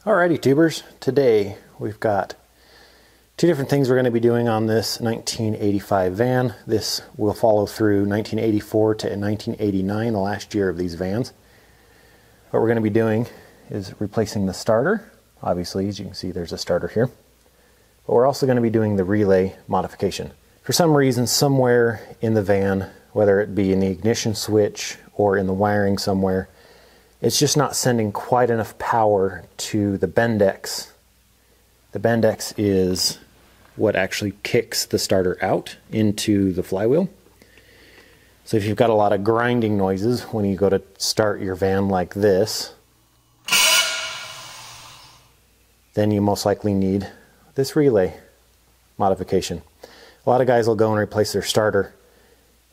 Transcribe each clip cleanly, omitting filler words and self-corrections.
Alrighty tubers, today we've got two different things we're going to be doing on this 1985 van. This will follow through 1984 to 1989, the last year of these vans. What we're going to be doing is replacing the starter. Obviously, as you can see, there's a starter here. But we're also going to be doing the relay modification. For some reason, somewhere in the van, whether it be in the ignition switch or in the wiring somewhere, it's just not sending quite enough power to the Bendix. The Bendix is what actually kicks the starter out into the flywheel. So if you've got a lot of grinding noises when you go to start your van like this, then you most likely need this relay modification. A lot of guys will go and replace their starter,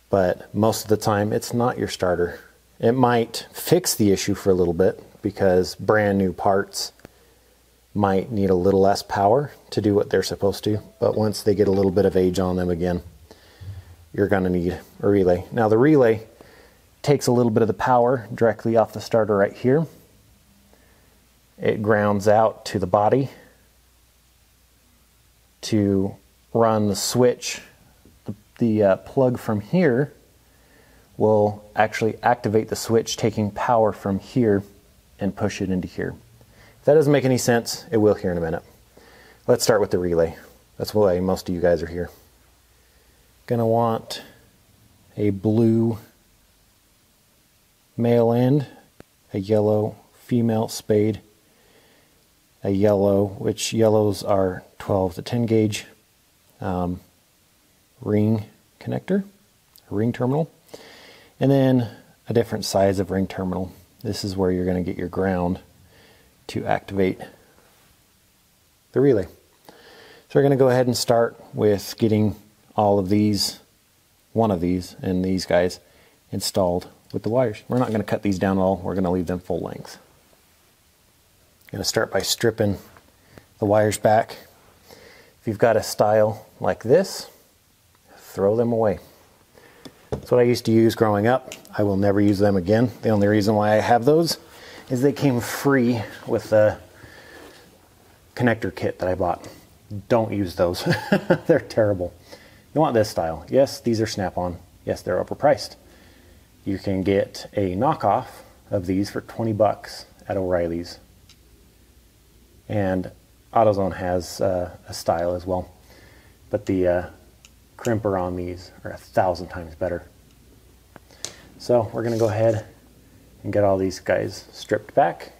but most of the time it's not your starter. It might fix the issue for a little bit because brand new parts might need a little less power to do what they're supposed to, but once they get a little bit of age on them again, you're going to need a relay. Now the relay takes a little bit of the power directly off the starter right here. It grounds out to the body to run the switch. The plug from here will actually activate the switch, taking power from here and push it into here. If that doesn't make any sense, it will here in a minute. Let's start with the relay. That's why most of you guys are here. Gonna want a blue male end, a yellow female spade, a yellow, which yellows are 12 to 10 gauge ring connector, a ring terminal. And then a different size of ring terminal. This is where you're going to get your ground to activate the relay. So we're going to go ahead and start with getting all of these, one of these and these guys installed with the wires. We're not going to cut these down at all. We're going to leave them full length. I'm going to start by stripping the wires back. If you've got a style like this, throw them away. That's what I used to use growing up. I will never use them again. The only reason why I have those is they came free with the connector kit that I bought. Don't use those. They're terrible. You want this style. Yes, these are Snap-on. Yes, they're overpriced. You can get a knockoff of these for 20 bucks at O'Reilly's. And AutoZone has a style as well. But the crimper on these are 1,000 times better. So we're going to go ahead and get all these guys stripped back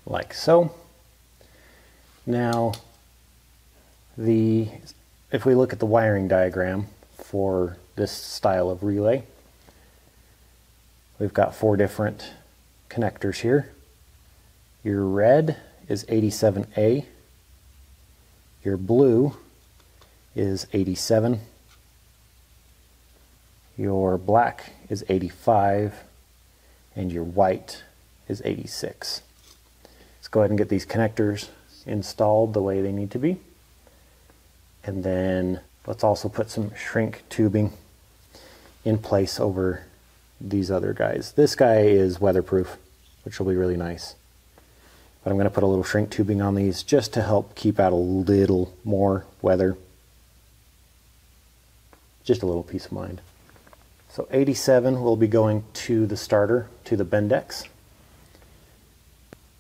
like so. Now if we look at the wiring diagram for this style of relay, we've got 4 different connectors here. Your red is 87A, your blue is 87, your black is 85, and your white is 86. Let's go ahead and get these connectors installed the way they need to be. And then let's also put some shrink tubing in place over these other guys. This guy is weatherproof, which will be really nice. But I'm going to put a little shrink tubing on these just to help keep out a little more weather. Just a little peace of mind. So 87 will be going to the starter, to the Bendix.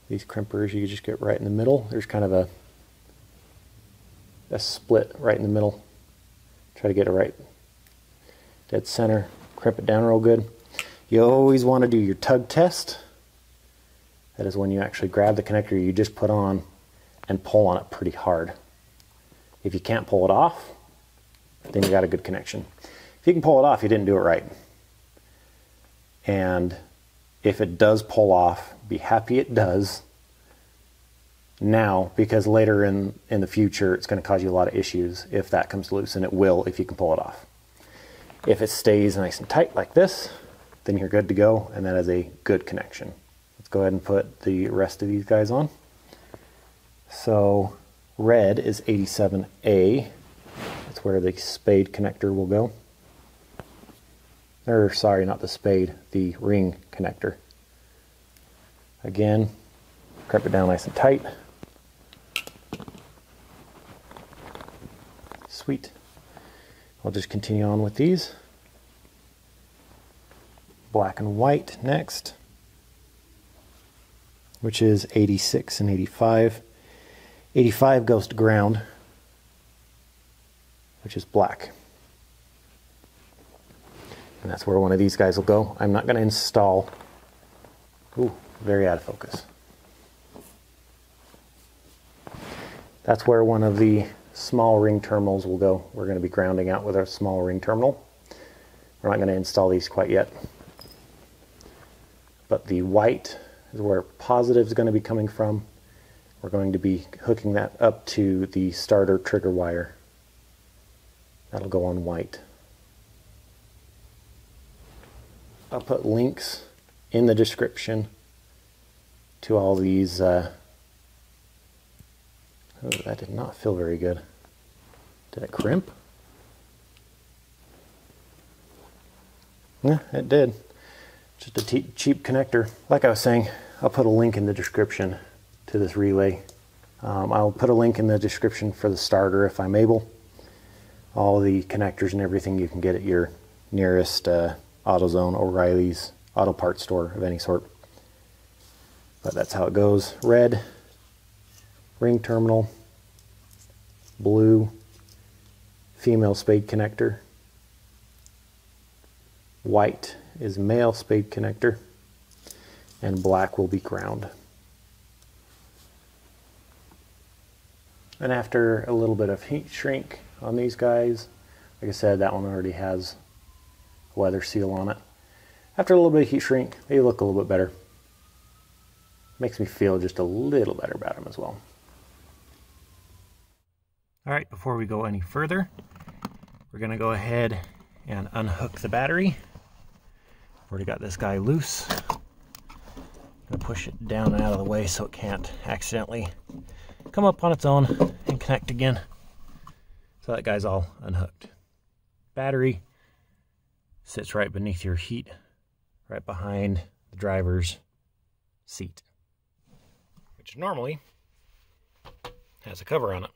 These crimpers you just get right in the middle. There's kind of a split right in the middle. Try to get it right dead center. Crimp it down real good. You always want to do your tug test. That is when you actually grab the connector you just put on and pull on it pretty hard. If you can't pull it off, then you got a good connection. If you can pull it off, you didn't do it right. And if it does pull off, be happy it does now, because later in the future it's going to cause you a lot of issues if that comes loose, and it will if you can pull it off. If it stays nice and tight like this, then you're good to go, and that is a good connection. Let's go ahead and put the rest of these guys on. So red is 87A. That's where the spade connector will go. Or sorry, not the spade, the ring connector. Again, Crimp it down nice and tight. Sweet. I'll just continue on with these. Black and white next, which is 86 and 85. 85 goes to ground, which is black. And that's where one of these guys will go. I'm not going to install. Ooh, very out of focus. That's where one of the small ring terminals will go. We're going to be grounding out with our small ring terminal. We're not going to install these quite yet. But the white is where positive is going to be coming from. We're going to be hooking that up to the starter trigger wire. That'll go on white. I'll put links in the description to all these. Oh, that did not feel very good. Did it crimp? Yeah, it did. Just a cheap connector. Like I was saying, I'll put a link in the description to this relay. I'll put a link in the description for the starter if I'm able. All the connectors and everything you can get at your nearest AutoZone, O'Reilly's, auto parts store of any sort. But that's how it goes. Red, ring terminal, blue, female spade connector, white is male spade connector, and black will be ground. And after a little bit of heat shrink on these guys, like I said, that one already has a weather seal on it. After a little bit of heat shrink, they look a little bit better. Makes me feel just a little better about them as well. All right, before we go any further, we're gonna go ahead and unhook the battery. Already got this guy loose. Gonna push it down and out of the way so it can't accidentally come up on its own and connect again. So that guy's all unhooked. Battery sits right beneath your heat, right behind the driver's seat, which normally has a cover on it.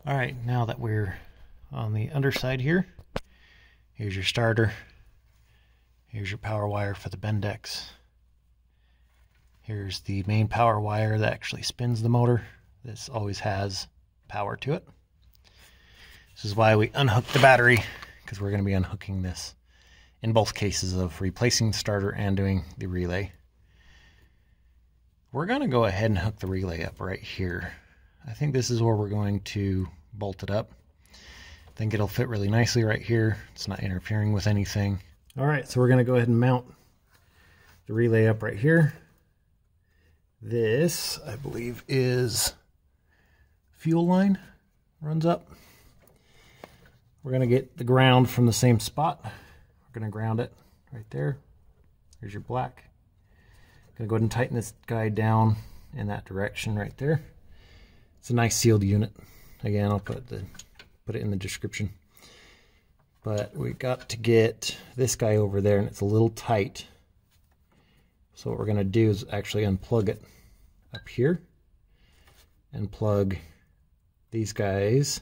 All right, now that we're on the underside here, here's your starter. Here's your power wire for the Bendix. Here's the main power wire that actually spins the motor. This always has power to it. This is why we unhooked the battery, because we're going to be unhooking this in both cases of replacing the starter and doing the relay. We're going to go ahead and hook the relay up right here. I think this is where we're going to bolt it up. I think it'll fit really nicely right here. It's not interfering with anything. All right, so we're going to go ahead and mount the relay up right here. This, I believe, is fuel line, runs up. We're going to get the ground from the same spot. We're going to ground it right there. Here's your black. Going to go ahead and tighten this guy down in that direction right there. It's a nice sealed unit. Again, I'll put it in the description. But we got to get this guy over there, and it's a little tight. So what we're going to do is actually unplug it up here and plug these guys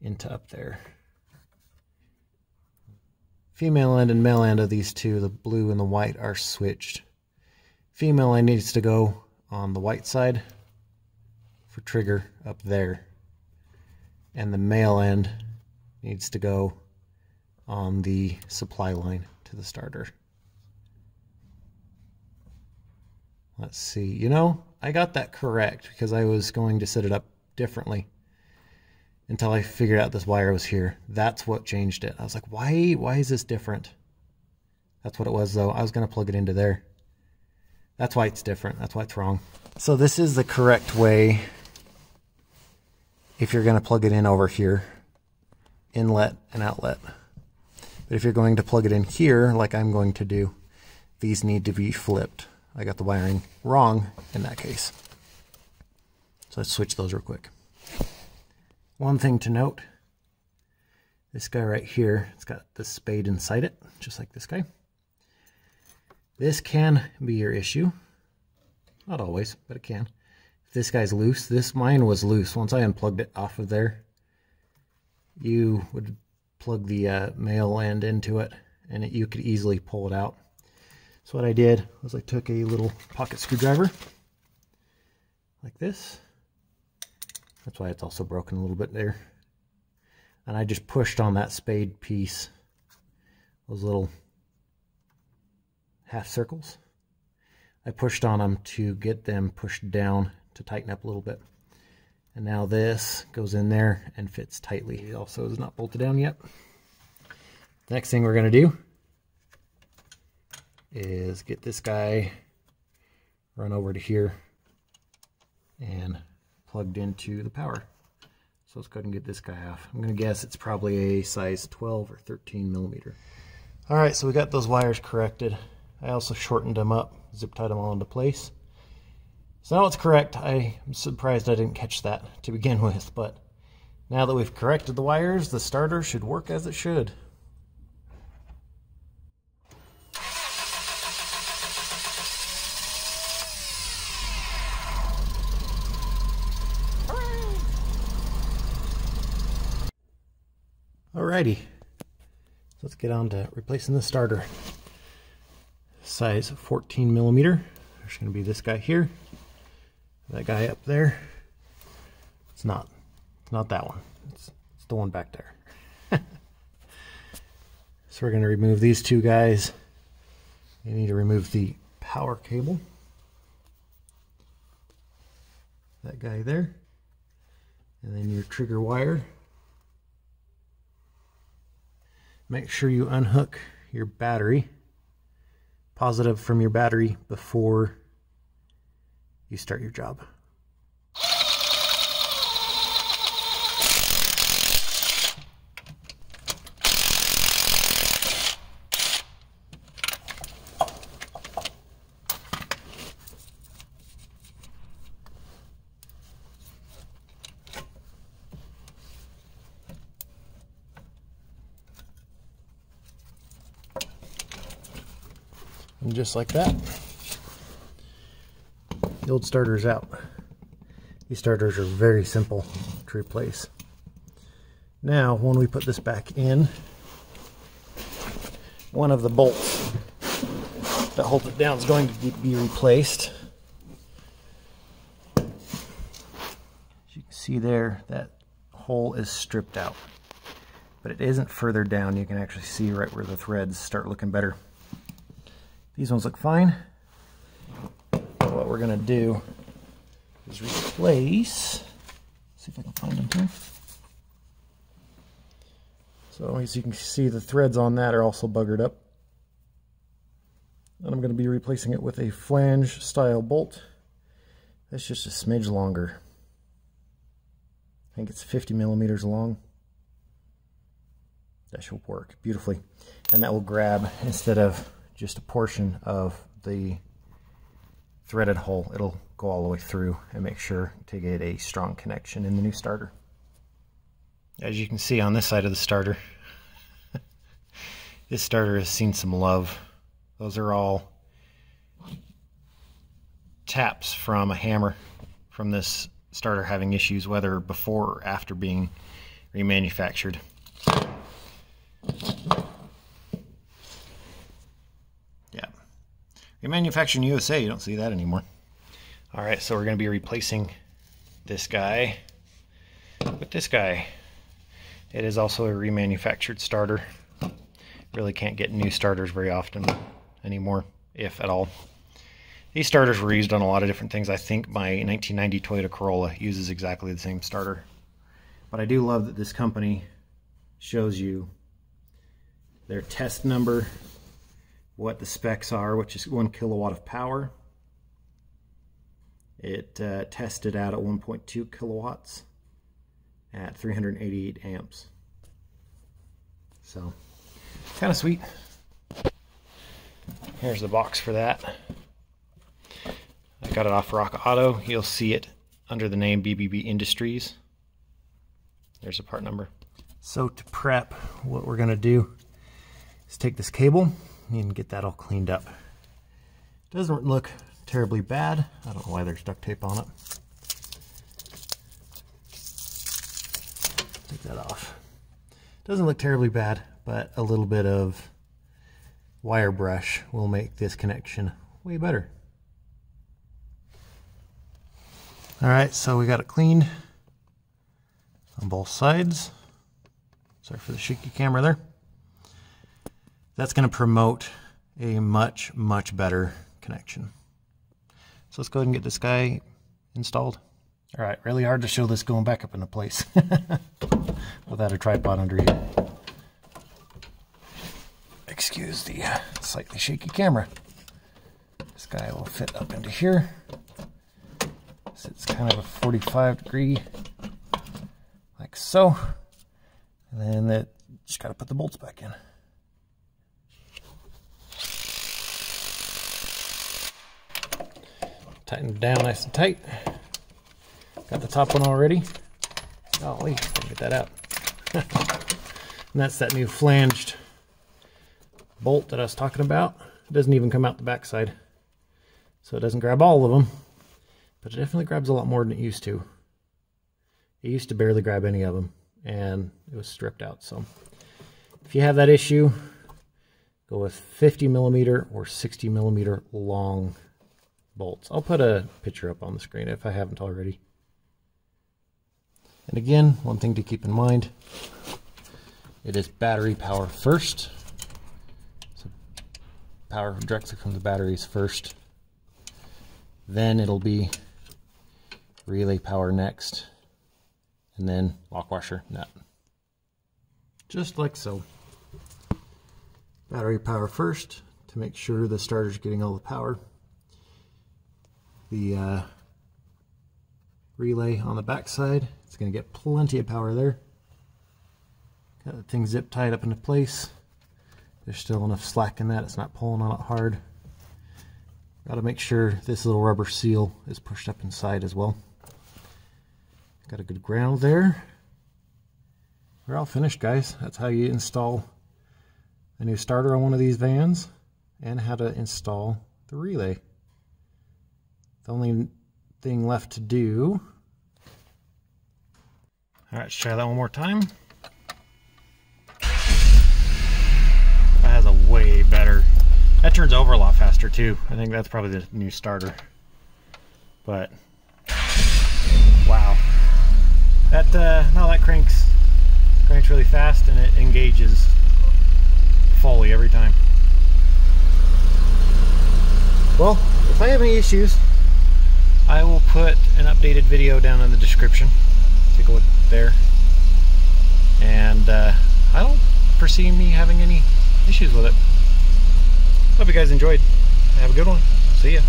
into up there. Female end and male end of these two, the blue and the white, are switched. Female end needs to go on the white side for trigger up there, and the male end needs to go on the supply line to the starter. Let's see, you know, I got that correct because I was going to set it up differently until I figured out this wire was here. That's what changed it. I was like, why is this different? That's what it was though. I was going to plug it into there. That's why it's different. That's why it's wrong. So this is the correct way if you're going to plug it in over here. Inlet and outlet. But if you're going to plug it in here, like I'm going to do, these need to be flipped. I got the wiring wrong in that case. So let's switch those real quick. One thing to note, this guy right here, it's got the spade inside it, just like this guy. This can be your issue. Not always, but it can. If this guy's loose, mine was loose. Once I unplugged it off of there, you would plug the male end into it, and you could easily pull it out. So what I did was I took a little pocket screwdriver, like this. That's why it's also broken a little bit there. And I just pushed on that spade piece, those little half circles. I pushed on them to get them pushed down to tighten up a little bit. And now this goes in there and fits tightly. It also is not bolted down yet. The next thing we're going to do is get this guy run over to here and plugged into the power. So let's go ahead and get this guy off. I'm going to guess it's probably a size 12 or 13 millimeter. All right, so we got those wires corrected. I also shortened them up, zip tied them all into place. So now it's correct. I'm surprised I didn't catch that to begin with, but now that we've corrected the wires, the starter should work as it should. Alrighty, so let's get on to replacing the starter. Size 14 millimeter. There's going to be this guy here, that guy up there. It's not that one. It's the one back there. So we're going to remove these two guys. You need to remove the power cable. That guy there, and then your trigger wire. Make sure you unhook your battery, positive from your battery, before you start your job. And just like that, the old starter is out. These starters are very simple to replace. Now, when we put this back in, one of the bolts that holds it down is going to be replaced. As you can see there, that hole is stripped out, but it isn't further down. You can actually see right where the threads start looking better. These ones look fine. What we're going to do is replace, see if I can find them here. So as you can see, the threads on that are also buggered up. And I'm going to be replacing it with a flange style bolt. That's just a smidge longer. I think it's 50 millimeters long. That should work beautifully. And that will grab, instead of just a portion of the threaded hole, it'll go all the way through and make sure to get a strong connection in the new starter. As you can see on this side of the starter, this starter has seen some love. Those are all taps from a hammer from this starter having issues, whether before or after being remanufactured. Remanufactured in USA, you don't see that anymore. Alright, so we're going to be replacing this guy with this guy. It is also a remanufactured starter. Really can't get new starters very often anymore, if at all. These starters were used on a lot of different things. I think my 1990 Toyota Corolla uses exactly the same starter. But I do love that this company shows you their test number, what the specs are, which is 1 kilowatt of power. It tested out at 1.2 kilowatts at 388 amps. So, kind of sweet. Here's the box for that. I got it off Rock Auto. You'll see it under the name BBB Industries. There's a part number. So to prep, what we're going to do is take this cable and get that all cleaned up. Doesn't look terribly bad. I don't know why there's duct tape on it. Take that off. Doesn't look terribly bad, but a little bit of wire brush will make this connection way better. Alright, so we got it cleaned on both sides. Sorry for the shaky camera there. That's going to promote a much, much better connection. So let's go ahead and get this guy installed. Alright, really hard to show this going back up into place without a tripod under you. Excuse the slightly shaky camera. This guy will fit up into here. So it's kind of a 45 degree, like so. And then just got to put the bolts back in. Tighten it down nice and tight. Got the top one already. Golly, didn't get that out. And that's that new flanged bolt that I was talking about. It doesn't even come out the back side. So it doesn't grab all of them, but it definitely grabs a lot more than it used to. It used to barely grab any of them, and it was stripped out. So if you have that issue, go with 50mm or 60mm long bolts. I'll put a picture up on the screen if I haven't already. And again, one thing to keep in mind, it is battery power first. So power directly from the batteries first. Then it'll be relay power next, and then lock washer nut. Just like so. Battery power first to make sure the starter's getting all the power. The relay on the back side, it's going to get plenty of power there. Got the thing zip tied up into place. There's still enough slack in that, it's not pulling on it hard. Got to make sure this little rubber seal is pushed up inside as well. Got a good ground there. We're all finished, guys. That's how you install a new starter on one of these vans, and how to install the relay. The only thing left to do... Alright, let's try that one more time. That has a way better... That turns over a lot faster too. I think that's probably the new starter. But wow, that no, that cranks really fast, and it engages fully every time. Well, if I have any issues, I will put an updated video down in the description. Take a look there. And I don't foresee me having any issues with it. Hope you guys enjoyed. Have a good one. See ya.